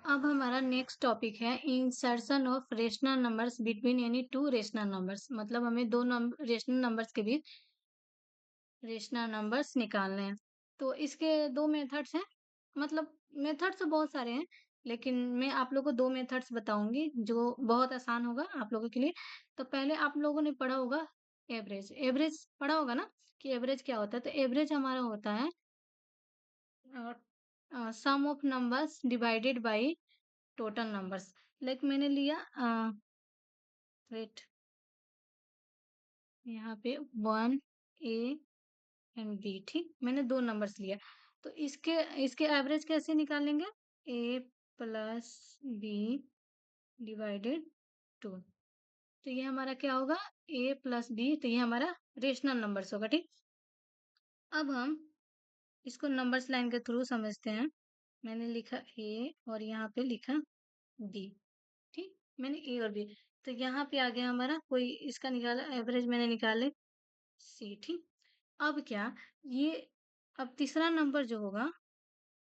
अब हमारा नेक्स्ट टॉपिक है insertion of rational numbers between any two rational numbers. मतलब हमें दो रेशनल नंबर्स के बीच रेशनल नंबर्स निकालने हैं। तो इसके दो मेथड्स हैं। मतलब मेथड्स तो बहुत सारे हैं, लेकिन मैं आप लोगों को दो मेथड्स बताऊंगी जो बहुत आसान होगा आप लोगों के लिए। तो पहले आप लोगों ने पढ़ा होगा एवरेज। एवरेज पढ़ा होगा ना कि एवरेज क्या होता है। तो एवरेज हमारा होता है sum of numbers divided by total numbers. Like मैंने लिया वेट यहाँ पे 1 A एंड बी। ठीक, मैंने दो नंबर्स लिया। तो इसके इसके एवरेज कैसे निकालेंगे? A plus b divided 2। तो ये हमारा क्या होगा? A plus b. तो ये हमारा रेशनल नंबर्स होगा। ठीक, अब हम इसको नंबर्स लाइन के थ्रू समझते हैं। मैंने लिखा A और यहाँ पे लिखा B। ठीक, मैंने A और B। तो यहाँ पे आ गया हमारा, कोई इसका निकाला एवरेज मैंने निकाले C। ठीक, अब क्या ये, अब तीसरा नंबर जो होगा,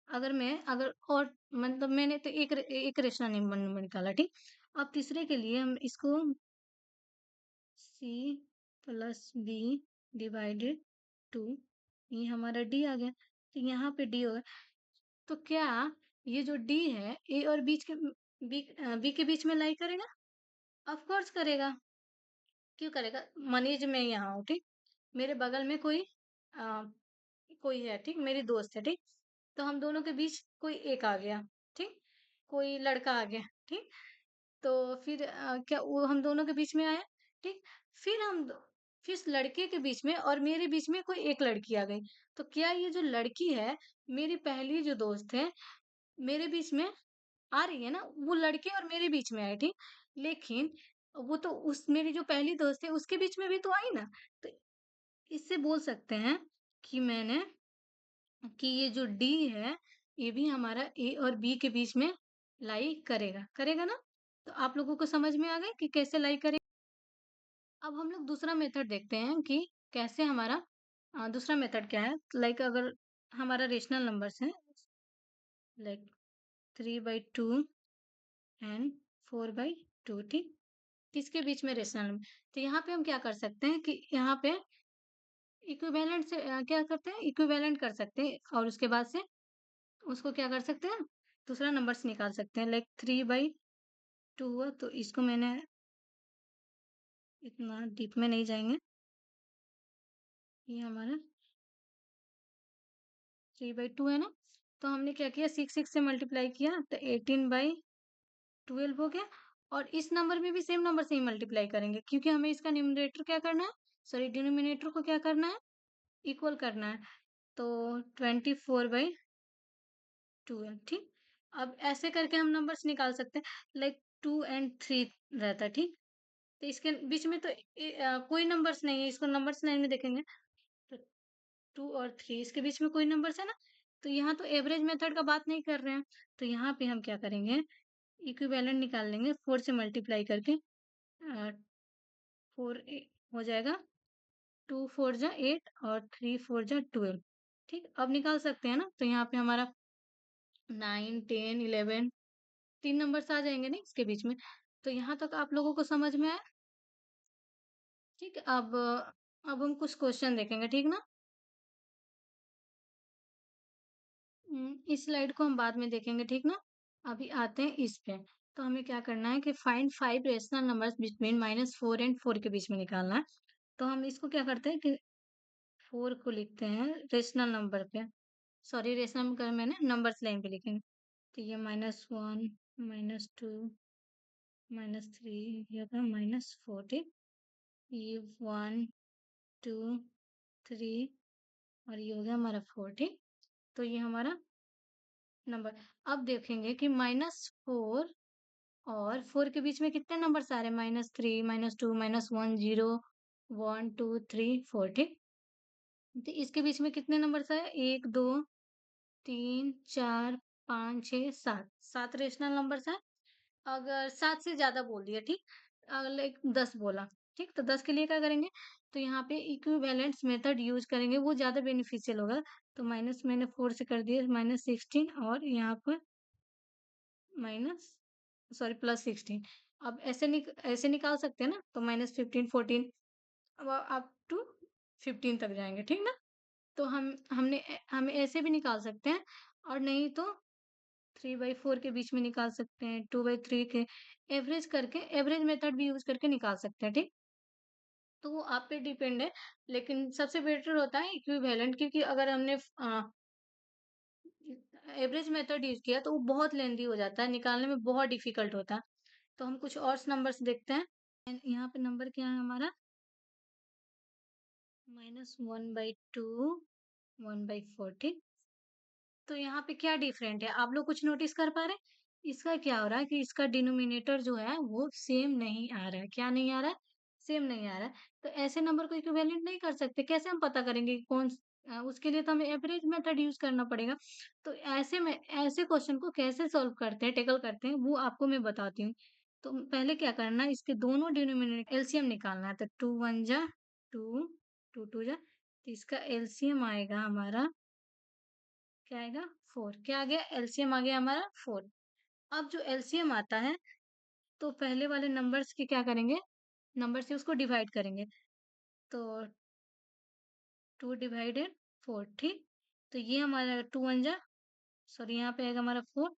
अगर और मतलब मैंने तो एक रेशनल नंबर निकाला। ठीक, अब तीसरे के लिए हम इसको C प्लस बी डिवाइडेड 2, ये हमारा D आ गया। तो यहाँ पे D होगा। तो क्या ये जो D है A और B के बीच में लाई करेगा? ऑफ कोर्स करेगा। क्यों करेगा? मनीज में यहाँ हूँ। ठीक, मेरे बगल में आ, कोई है। ठीक, मेरी दोस्त है। ठीक, तो हम दोनों के बीच कोई एक आ गया। ठीक, कोई लड़का आ गया। ठीक, तो फिर क्या वो हम दोनों के बीच में आया। ठीक, फिर फिर इस लड़के के बीच में और मेरे बीच में कोई एक लड़की आ गई। तो क्या ये जो लड़की है, मेरी पहली जो दोस्त है, मेरे बीच में आ रही है ना? वो लड़के और मेरे बीच में आए। ठीक, लेकिन वो तो उस मेरी जो पहली दोस्त है उसके बीच में भी तो आई ना। तो इससे बोल सकते हैं कि ये जो डी है, ये भी हमारा ए और बी के बीच में लाई करेगा। करेगा ना? तो आप लोगों को समझ में आ गया कि कैसे लाई करेगा। अब हम लोग दूसरा मेथड देखते हैं कि कैसे हमारा दूसरा मेथड क्या है। लाइक अगर हमारा रेशनल नंबर्स है, लाइक 3/2 एंड 4/2। ठीक, किसके बीच में रेशनल नंबर? तो यहाँ पे हम क्या कर सकते हैं कि यहाँ पे इक्विवेलेंट से क्या करते हैं, इक्विवेलेंट कर सकते हैं और उसके बाद से उसको क्या कर सकते हैं, दूसरा नंबर्स निकाल सकते हैं। लाइक 3/2 हुआ, तो इसको मैंने इतना डीप में नहीं जाएंगे। ये हमारा 3/2 है ना। तो हमने क्या किया, 6 से मल्टीप्लाई किया तो 18/12 हो गया। और इस नंबर में भी सेम नंबर से ही मल्टीप्लाई करेंगे, क्योंकि हमें इसका न्यूमरेटर क्या करना है, सॉरी डिनोमिनेटर को क्या करना है, इक्वल करना है। तो 24/2 है। ठीक, अब ऐसे करके हम नंबर्स निकाल सकते हैं। लाइक 2 एंड 3 रहता है। ठीक, तो इसके बीच में तो कोई नंबर्स नहीं है। इसको नंबर्स लाइन में देखेंगे तो 2 और 3 इसके बीच में कोई नंबर्स है ना। तो यहाँ तो एवरेज मेथड का बात नहीं कर रहे हैं। तो यहाँ पे हम क्या करेंगे, इक्विवेलेंट निकाल लेंगे। 4 से मल्टीप्लाई करके 4 हो जाएगा। 2 4 जा 8 और 3 4 जा 12। ठीक, अब निकाल सकते हैं ना। तो यहाँ पे हमारा 9 10 11 तीन नंबर्स आ जाएंगे ना इसके बीच में। तो यहाँ तक आप लोगों को समझ में आया? ठीक, अब हम कुछ क्वेश्चन देखेंगे। ठीक ना? इस स्लाइड को हम बाद में देखेंगे। ठीक ना? अभी आते हैं इस पे। तो हमें क्या करना है कि find 5 rational numbers between -4 and 4 के बीच में निकालना है। तो हम इसको क्या करते हैं कि 4 को लिखते हैं रेशनल नंबर पे, सॉरी रेशनल नंबर मैंने नंबर्स लाइन पे लिखेंगे। तो ये -1 -2 -3 ये होगा -4। ठीक, ये 1 2 3 और ये हो गया हमारा 4। ठीक, तो ये हमारा नंबर। अब देखेंगे कि -4 और 4 के बीच में कितने नंबर्स आ रहे हैं, -3 -2 -1 0 1 2 3 4। ठीक, तो इसके बीच में कितने नंबर्स आए, 1 2 3 4 5 6 7, 7 रेशनल नंबर्स हैं। अगर 7 से ज्यादा बोल दिया, ठीक, लाइक 10 बोला, ठीक, तो 10 के लिए क्या करेंगे, तो यहाँ पे इक्विवेलेंट्स मेथड यूज करेंगे, वो ज्यादा बेनिफिशियल होगा। तो माइनस मैंने 4 से कर दिया, -16 और यहाँ पर माइनस सॉरी +16। अब ऐसे निकाल सकते हैं ना, तो -15 14 अब अप टू 15 तक जाएंगे, ठीक ना। तो हमें ऐसे भी निकाल सकते हैं, और नहीं तो 3/4 के बीच में निकाल सकते हैं, 2/3 के एवरेज करके, एवरेज मेथड भी यूज करके निकाल सकते हैं, ठीक। तो वो आप पे डिपेंड है, लेकिन सबसे बेटर होता है इक्विवेलेंट, क्योंकि अगर हमने एवरेज मेथड यूज किया तो वो बहुत लेंदी हो जाता है, निकालने में बहुत डिफिकल्ट होता है। तो हम कुछ और नंबर्स देखते हैं। यहाँ पे नंबर क्या है हमारा, -1/2 1/4। तो यहाँ पे क्या डिफरेंट है, आप लोग कुछ नोटिस कर पा रहे हैं? इसका क्या हो रहा है कि इसका डिनोमिनेटर जो है वो सेम नहीं आ रहा है। क्या नहीं आ रहा है? सेम नहीं आ रहा है। तो ऐसे नंबर को इक्विवेलेंट नहीं कर सकते। कैसे हम पता करेंगे कि उसके लिए तो हमें एवरेज मेथड यूज करना पड़ेगा। तो ऐसे क्वेश्चन को कैसे सॉल्व करते हैं, टेकल करते हैं, वो आपको मैं बताती हूँ। तो पहले क्या करना है, इसके दोनों डिनोमिनेटर एलसीएम निकालना है। तो 2 1 जा 2, 2 2 जा, तो इसका एलसीएम आएगा हमारा, क्या आएगा, 4। क्या आ गया, एलसीएम आ गया हमारा 4। अब जो एलसीएम आता है, तो पहले वाले नंबर्स की क्या करेंगे, नंबर से उसको डिवाइड करेंगे। तो 2 डिवाइडेड 4, ठीक। तो ये हमारा 2 1 जा सॉरी, यहाँ पे आएगा हमारा 4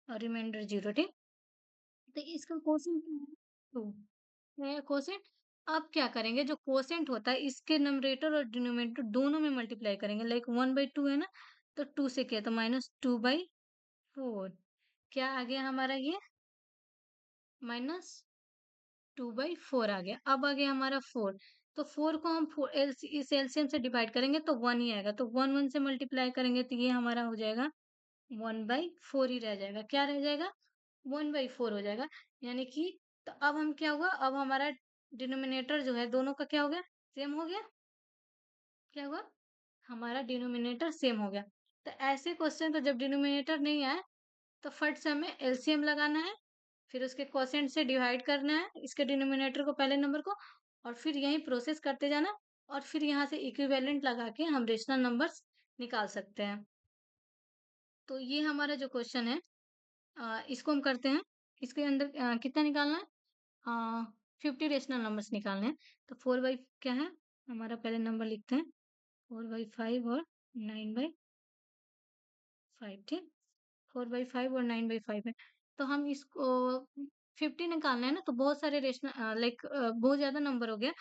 और रिमाइंडर 0, ठीक। तो इसका कोसेंट क्या है, 2 है कोसेंट। अब क्या करेंगे, जो कोसेंट होता है इसके नंबरेटर और डिनोमिनेटर दोनों में मल्टीप्लाई करेंगे। लाइक 1/2 है ना, तो 2 से किया तो -2/4। क्या आ गया हमारा ये, -2/4 आ गया। अब आ गया हमारा 4। तो 4 को हम इस एलसीएम से डिवाइड करेंगे तो 1 ही आएगा। तो 1 1 से मल्टीप्लाई करेंगे तो ये हमारा हो जाएगा 1/4 ही रह जाएगा। क्या रह जाएगा, 1/4 हो जाएगा। यानी कि, तो अब हम क्या हुआ, अब हमारा डिनोमिनेटर जो है दोनों का क्या हो गया, सेम हो गया। क्या हुआ, हमारा डिनोमिनेटर सेम हो गया। तो ऐसे क्वेश्चन का जब डिनोमिनेटर नहीं आए, तो फट से हमें एलसीएम लगाना है, फिर उसके क्वोशेंट से डिवाइड करना है इसके डिनोमिनेटर को, पहले नंबर को, और फिर यही प्रोसेस करते जाना, और फिर यहाँ से इक्विवेलेंट लगा के हम रेशनल नंबर्स निकाल सकते हैं। तो ये हमारा जो क्वेश्चन है, इसको हम करते हैं। इसके अंदर कितना निकालना है, 50 रेशनल नंबर्स निकालने हैं। तो 4/, क्या है हमारा, पहले नंबर लिखते हैं, 4/5 और 9/5, ठीक। 4/5 और 9/5 है। तो हम इसको 50 निकालना है ना, तो बहुत सारे रेशनल लाइक बहुत ज्यादा नंबर हो गया।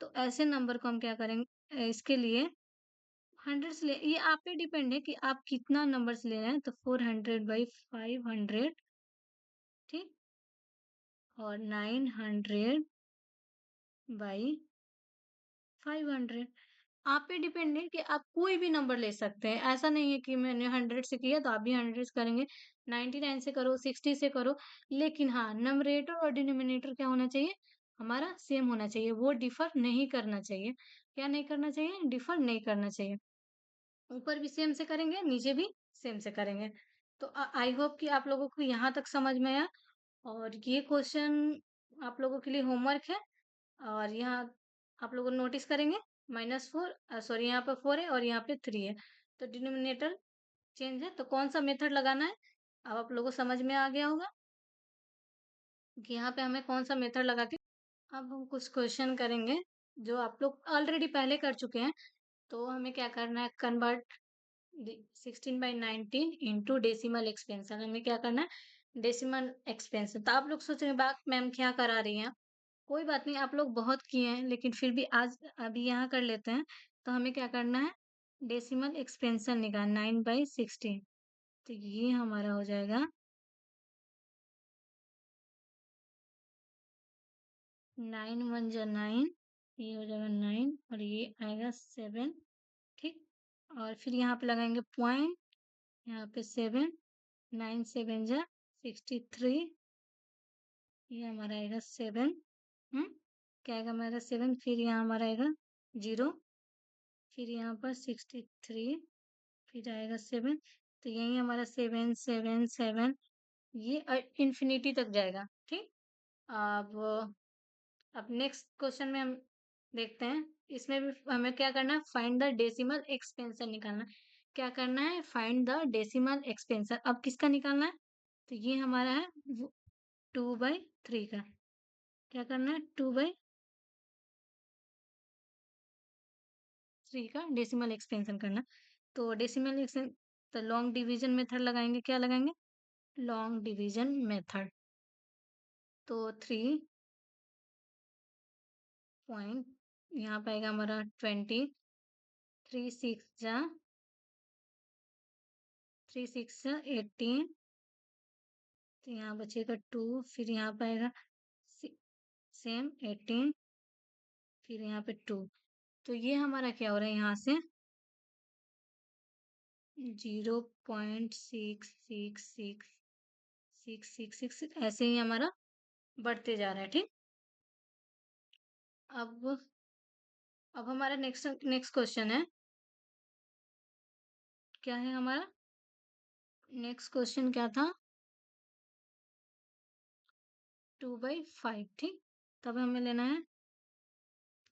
तो ऐसे नंबर को हम क्या करेंगे, इसके लिए हंड्रेड्स ले, ये आप पे डिपेंड है कि आप कितना नंबर्स ले रहे हैं। तो 400/500, ठीक, और 900/500। आप पे डिपेंड है कि आप कोई भी नंबर ले सकते हैं। ऐसा नहीं है कि मैंने 100 से किया तो आप भी 100 करेंगे, 99 से करो, 60 से करो। लेकिन हाँ, नंबरेटर और डिनोमिनेटर क्या होना चाहिए, हमारा सेम होना चाहिए, वो डिफर नहीं करना चाहिए। क्या नहीं करना चाहिए, डिफर नहीं करना चाहिए। ऊपर भी सेम से करेंगे, नीचे भी सेम से करेंगे। तो आई होप कि आप लोगों को यहाँ तक समझ में आया। और ये क्वेश्चन आप लोगों के लिए होमवर्क है। और यहाँ आप लोग नोटिस करेंगे, -4 सॉरी, यहाँ पे 4 है और यहाँ पे 3 है। तो डिनोमिनेटर चेंज है, तो कौन सा मेथड लगाना है, अब आप लोगों को समझ में आ गया होगा कि यहाँ पे हमें कौन सा मेथड लगा के। अब हम कुछ क्वेश्चन करेंगे जो आप लोग ऑलरेडी पहले कर चुके हैं। तो हमें क्या करना है, कन्वर्ट 16/19 इंटू डेसिमल एक्सपेंशन। हमें क्या करना है, डेसिमल एक्सपेंशन। तो आप लोग सोच रहे हैं, बात मैम क्या करा रही हैं। कोई बात नहीं, आप लोग बहुत किए हैं, लेकिन फिर भी आज अभी यहाँ कर लेते हैं। तो हमें क्या करना है, डेसिमल एक्सपेंशन निकाल 9/16। तो ये हमारा हो जाएगा 9 1 जा 9, ये हो जाएगा 9 और ये आएगा 7, ठीक। और फिर यहाँ पे लगाएंगे पॉइंट, यहाँ पे 7, 9 7 जा 63, ये हमारा आएगा 7। क्या आएगा हमारा 7, फिर यहाँ हमारा आएगा 0, फिर यहाँ पर 63, फिर आएगा 7। तो यही हमारा 7 7 7, ये इंफिनिटी तक जाएगा, ठीक। अब अब नेक्स्ट क्वेश्चन में हम देखते हैं, इसमें भी हमें क्या करना है, फाइंड द डेसिमल एक्सपेंशन निकालना है। क्या करना है, फाइंड द डेसिमल एक्सपेंशन। अब किसका निकालना है, तो ये हमारा है 2/3 का। क्या करना है, 2/3 का डेसिमल एक्सपेंशन करना। तो डेसिमल एक्सपेंशन, तो लॉन्ग डिवीजन मेथड लगाएंगे। क्या लगाएंगे, लॉन्ग डिवीजन मेथड। तो 3 यहाँ पे आएगा हमारा 20, 3 6 18, तो यहाँ बचेगा 2, फिर यहाँ पे आएगा सेम 18, फिर यहाँ पे 2। तो ये हमारा क्या हो रहा है, यहाँ से 0.66666 ऐसे ही हमारा बढ़ते जा रहा है। ठीक, अब हमारा नेक्स्ट नेक्स्ट क्वेश्चन है, क्या है हमारा नेक्स्ट क्वेश्चन, क्या था, 2/5। ठीक, तब हमें लेना है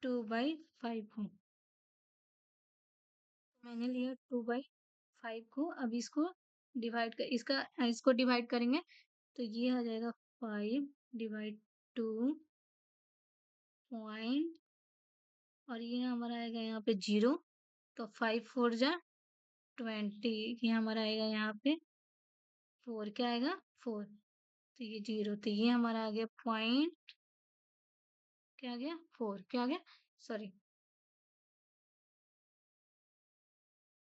2/5 को। मैंने लिया 2/5 को। अब इसको डिवाइड कर, इसको डिवाइड करेंगे, तो ये आ जाएगा 5/2 और ये हमारा आएगा यहाँ पे 0। तो 5 4 जा 20, ये हमारा आएगा यहाँ पे 4। क्या आएगा, 4। तो ये 0, तो ये हमारा आ गया पॉइंट, क्या आ गया, 4। क्या आ गया, सॉरी,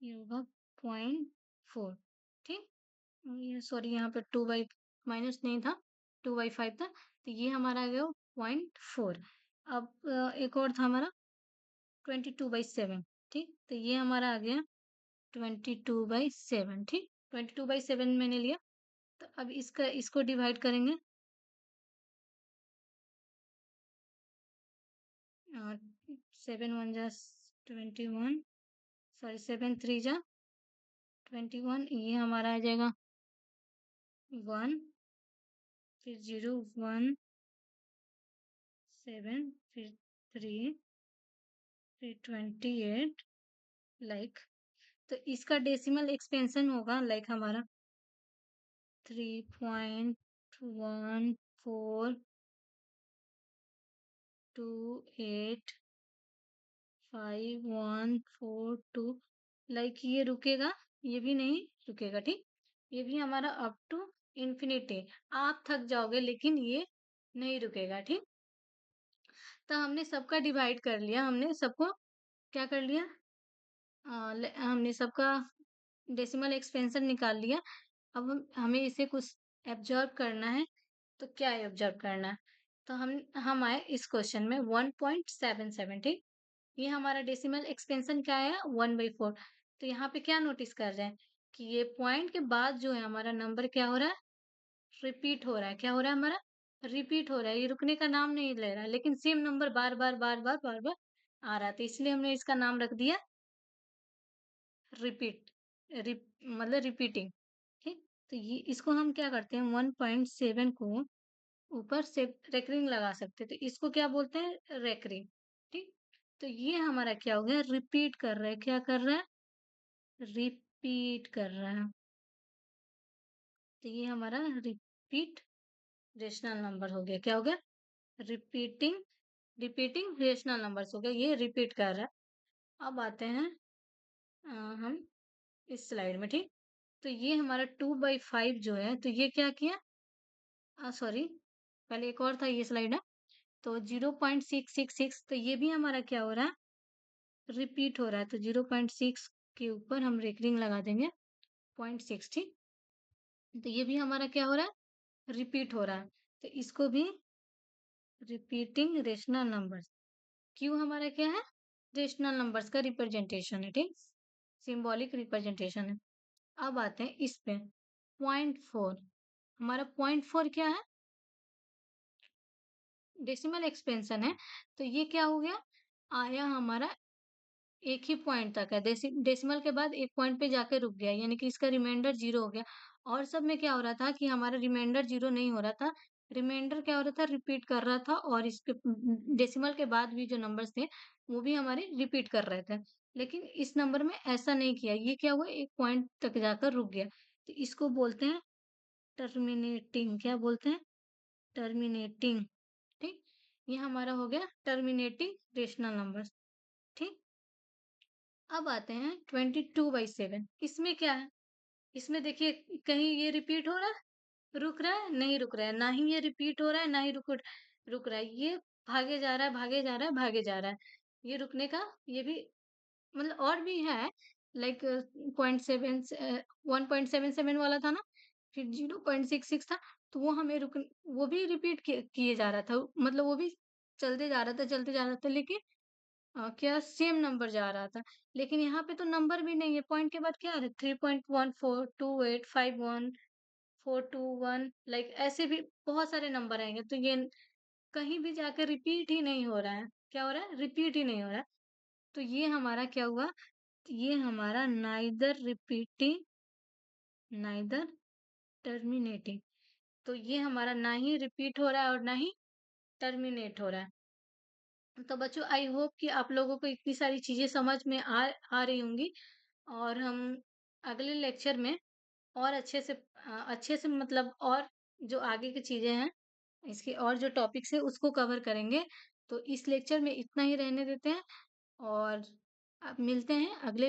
ये होगा 0.4। ठीक, ये सॉरी, यहाँ पे 2 माइनस नहीं था, 2/5 था, तो ये हमारा आ गया 0.4। अब एक और था हमारा 22/7। ठीक, तो ये हमारा आ गया 22/7। ठीक, 22/7 मैंने लिया। तो अब इसको डिवाइड करेंगे, 7 1 जा 21, सॉरी 7 3 जा 21, ये हमारा आ जाएगा 1, फिर 0 1 7, फिर 3, फिर 28, लाइक। तो इसका डेसिमल एक्सपेंशन होगा लाइक हमारा 3.14285142, लाइक ये रुकेगा, ये भी नहीं रुकेगा। ठीक, ये भी हमारा अप टू इंफिनिटी, आप थक जाओगे लेकिन ये नहीं रुकेगा। ठीक, तो हमने सबका डिवाइड कर लिया, हमने सबको क्या कर लिया, हमने सबका डेसिमल एक्सपेंशन निकाल लिया। अब हमें इसे कुछ एब्जॉर्ब करना है। तो क्या एब्जॉर्ब करना है, तो हम आए इस क्वेश्चन में 1.77। ठीक, ये हमारा डेसिमल एक्सपेंशन क्या है, 1/4। तो यहाँ पे क्या नोटिस कर रहे हैं कि ये पॉइंट के बाद जो है हमारा नंबर क्या हो रहा है, रिपीट हो रहा है। क्या हो रहा है हमारा, रिपीट हो रहा है, ये रुकने का नाम नहीं ले रहा है, लेकिन सेम नंबर बार बार बार बार बार बार आ रहा है, तो इसलिए हमने इसका नाम रख दिया रिपीट, मतलब रिपीटिंग। ठीक, तो ये इसको हम क्या करते हैं, 1.7 को ऊपर से रेकरिंग लगा सकते हैं, तो इसको क्या बोलते हैं, रेकरिंग। ठीक, तो ये हमारा क्या हो गया, रिपीट कर रहा है। क्या कर रहा है, रिपीट कर रहा है। तो ये हमारा रिपीट रेशनल नंबर हो गया। क्या हो गया, रिपीटिंग रिपीटिंग रेशनल नंबर्स हो गया, ये रिपीट कर रहा है। अब आते हैं हम इस स्लाइड में। ठीक, तो ये हमारा 2/5 जो है, तो ये क्या किया, सॉरी, पहले एक और था, ये स्लाइड है। तो 0.666, तो ये भी हमारा क्या हो रहा है, रिपीट हो रहा है। तो 0.6 के ऊपर हम रेकरिंग लगा देंगे 0.6। ठीक, तो ये भी हमारा क्या हो रहा है, रिपीट हो रहा है, तो इसको भी रिपीटिंग रेशनल नंबर्स। क्यों हमारा क्या है, रेशनल नंबर्स का रिप्रेजेंटेशन है। ठीक, सिंबॉलिक रिप्रेजेंटेशन है। अब आते हैं इस पे 0.4। हमारा 0.4 क्या है, डेसिमल एक्सपेंशन है। तो ये क्या हो गया, आया हमारा एक ही पॉइंट तक है, डेसिमल के बाद एक पॉइंट पे जाके रुक गया, यानी कि इसका रिमाइंडर 0 हो गया। और सब में क्या हो रहा था कि हमारा रिमाइंडर 0 नहीं हो रहा था, रिमाइंडर क्या हो रहा था, रिपीट कर रहा था और इसके डेसिमल के बाद भी जो नंबर्स थे, वो भी हमारे रिपीट कर रहे थे। लेकिन इस नंबर में ऐसा नहीं किया, ये क्या हुआ, एक पॉइंट तक जाकर रुक गया। तो इसको बोलते हैं टर्मिनेटिंग, क्या बोलते हैं? टर्मिनेटिंग, ठीक? ये हमारा हो गया टर्मिनेटिंग रेशनल नंबर्स, ठीक? अब आते हैं 22/7। इसमें क्या है? इसमें देखिए कहीं ये रिपीट हो रहा है, रुक रहा है, नहीं रुक रहा है, ना ही ये रिपीट हो रहा है, ना ही रुक रुक रहा है। ये भागे जा रहा है, भागे जा रहा है, भागे जा रहा है। ये रुकने का ये भी मतलब और भी है, लाइक 0.7 1.77 वाला था ना, फिर 0.66 था, तो वो हमें रुक वो भी रिपीट किए जा रहा था, मतलब वो भी चलते जा रहा था, चलते जा रहा था, लेकिन क्या सेम नंबर जा रहा था। लेकिन यहाँ पे तो नंबर भी नहीं है, पॉइंट के बाद क्या आ रहा है, 3.142851 421, लाइक ऐसे भी बहुत सारे नंबर आएंगे, तो ये कहीं भी जाकर रिपीट ही नहीं हो रहा है। क्या हो रहा है? रिपीट ही नहीं हो रहा है। तो ये हमारा क्या हुआ? ये हमारा नाइदर रिपीटिंग, नाइदर टर्मिनेटिंग। तो ये हमारा ना ही रिपीट हो रहा है और ना ही टर्मिनेट हो रहा है। तो बच्चों, आई होप कि आप लोगों को इतनी सारी चीजें समझ में आ रही होंगी, और हम अगले लेक्चर में और अच्छे से मतलब और जो आगे की चीजें हैं, इसके और जो टॉपिक्स है उसको कवर करेंगे। तो इस लेक्चर में इतना ही रहने देते हैं, और अब मिलते हैं अगले